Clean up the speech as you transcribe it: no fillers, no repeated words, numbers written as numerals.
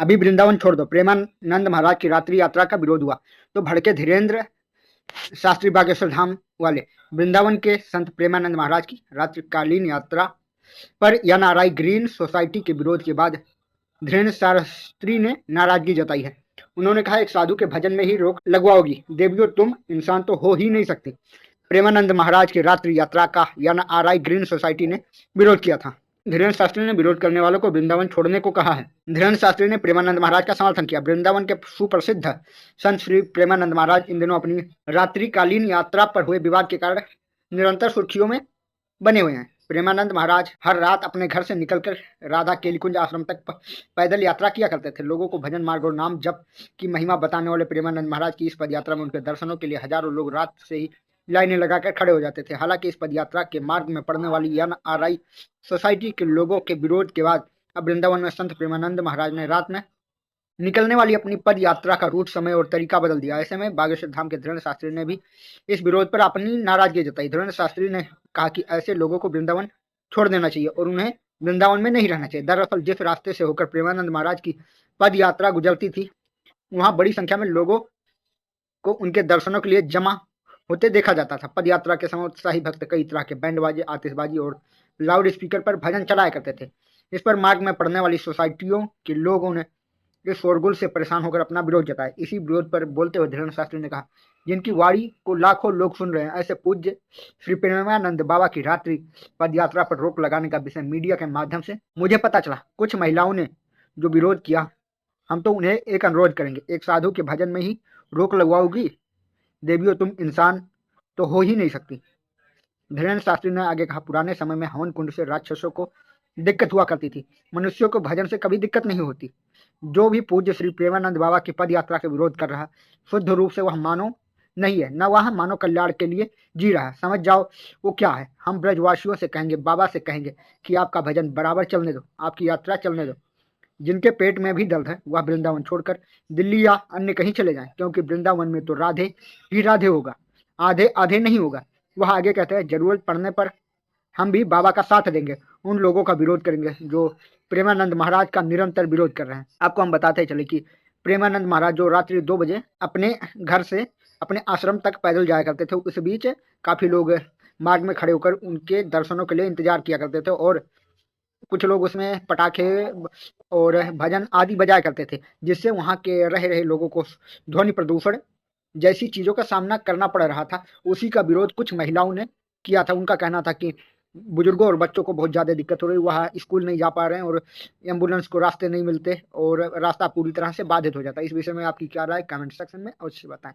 अभी वृंदावन छोड़ दो, प्रेमानंद महाराज की रात्रि यात्रा का विरोध हुआ तो भड़के धीरेन्द्र शास्त्री बागेश्वर धाम वाले। वृंदावन के संत प्रेमानंद महाराज की रात्रिकालीन यात्रा पर एनआरआई ग्रीन सोसाइटी के विरोध के बाद धीरेन्द्र शास्त्री ने नाराजगी जताई है। उन्होंने कहा, एक साधु के भजन में ही रोक लगवाओगी, देवियों तुम इंसान तो हो ही नहीं सकती। प्रेमानंद महाराज की रात्रि यात्रा का एनआरआई ग्रीन सोसाइटी ने विरोध किया था। धीरेन्द्र शास्त्री ने विरोध करने वालों को वृंदावन छोड़ने को कहा है। धीरेन्द्र शास्त्री ने प्रेमानंद महाराज का समर्थन किया। वृंदावन के सुप्रसिद्ध संत श्री प्रेमानंद महाराज इन दिनों अपनी रात्रिकालीन यात्रा पर हुए विवाद के कारण निरंतर सुर्खियों में बने हुए हैं। प्रेमानंद महाराज हर रात अपने घर से निकलकर राधा केलिकुंज आश्रम तक पैदल यात्रा किया करते थे। लोगों को भजन मार्ग और नाम जप की महिमा बताने वाले प्रेमानंद महाराज की इस पद यात्रा में उनके दर्शनों के लिए हजारों लोग रात से ही लाइनें लगाकर खड़े हो जाते थे। हालांकि इस पदयात्रा के मार्ग में पड़ने वाली एनआरआई सोसाइटी के लोगों के विरोध के बाद अब वृंदावन में संत प्रेमानंद महाराज ने रात में निकलने वाली अपनी पद यात्रा का रूट, समय और तरीका बदल दिया। ऐसे में बागेश्वर धाम के धीरेन्द्र शास्त्री ने भी इस विरोध पर अपनी नाराजगी जताई। धीरेन्द्र शास्त्री ने कहा कि ऐसे लोगों को वृंदावन छोड़ देना चाहिए और उन्हें वृंदावन में नहीं रहना चाहिए। दरअसल जिस रास्ते से होकर प्रेमानंद महाराज की पद यात्रा गुजरती थी, वहां बड़ी संख्या में लोगों को उनके दर्शनों के लिए जमा होते देखा जाता था। पद यात्रा के समय उत्साही भक्त कई तरह के बैंड बाजे, आतिशबाजी और लाउड स्पीकर पर भजन चलाया करते थे। इस पर मार्ग में पड़ने वाली सोसाइटियों के लोगों ने इस शोरगुल से परेशान होकर अपना विरोध जताया। इसी विरोध पर बोलते हुए धीरेन्द्र शास्त्री ने कहा, जिनकी वाणी को लाखों लोग सुन रहे हैं, ऐसे पूज्य श्री प्रेमानंद बाबा की रात्रि पद यात्रा पर रोक लगाने का विषय मीडिया के माध्यम से मुझे पता चला। कुछ महिलाओं ने जो विरोध किया, हम तो उन्हें एक अनुरोध करेंगे, एक साधु के भजन में ही रोक लगवाओगी, देवियों तुम इंसान तो हो ही नहीं सकती। धीरेन्द्र शास्त्री ने आगे कहा, पुराने समय में हवन कुंड से राक्षसों को दिक्कत हुआ करती थी, मनुष्यों को भजन से कभी दिक्कत नहीं होती। जो भी पूज्य श्री प्रेमानंद बाबा की पद यात्रा के विरोध कर रहा है, शुद्ध रूप से वह मानव नहीं है, न वह मानव कल्याण के लिए जी रहा है। समझ जाओ वो क्या है। हम ब्रजवासियों से कहेंगे, बाबा से कहेंगे कि आपका भजन बराबर चलने दो, आपकी यात्रा चलने दो। जिनके पेट में भी दर्द है वह वृंदावन छोड़कर दिल्ली या अन्य कहीं चले जाएं, क्योंकि वृंदावन में तो राधे ही राधे होगा, आधे आधे नहीं होगा। वह आगे कहते हैं, जरूरत पड़ने पर हम भी बाबा का साथ देंगे, उन लोगों का विरोध करेंगे जो प्रेमानंद महाराज का निरंतर विरोध कर रहे हैं। आपको हम बताते चले कि प्रेमानंद महाराज जो रात्रि 2 बजे अपने घर से अपने आश्रम तक पैदल जाया करते थे, उस बीच काफी लोग मार्ग में खड़े होकर उनके दर्शनों के लिए इंतजार किया करते थे और कुछ लोग उसमें पटाखे और भजन आदि बजाया करते थे, जिससे वहां के रह रहे लोगों को ध्वनि प्रदूषण जैसी चीजों का सामना करना पड़ रहा था। उसी का विरोध कुछ महिलाओं ने किया था। उनका कहना था कि बुजुर्गों और बच्चों को बहुत ज़्यादा दिक्कत हो रही, वह स्कूल नहीं जा पा रहे हैं और एम्बुलेंस को रास्ते नहीं मिलते और रास्ता पूरी तरह से बाधित हो जाता है। इस विषय में आपकी क्या राय, कमेंट सेक्शन में अवश्य बताएं।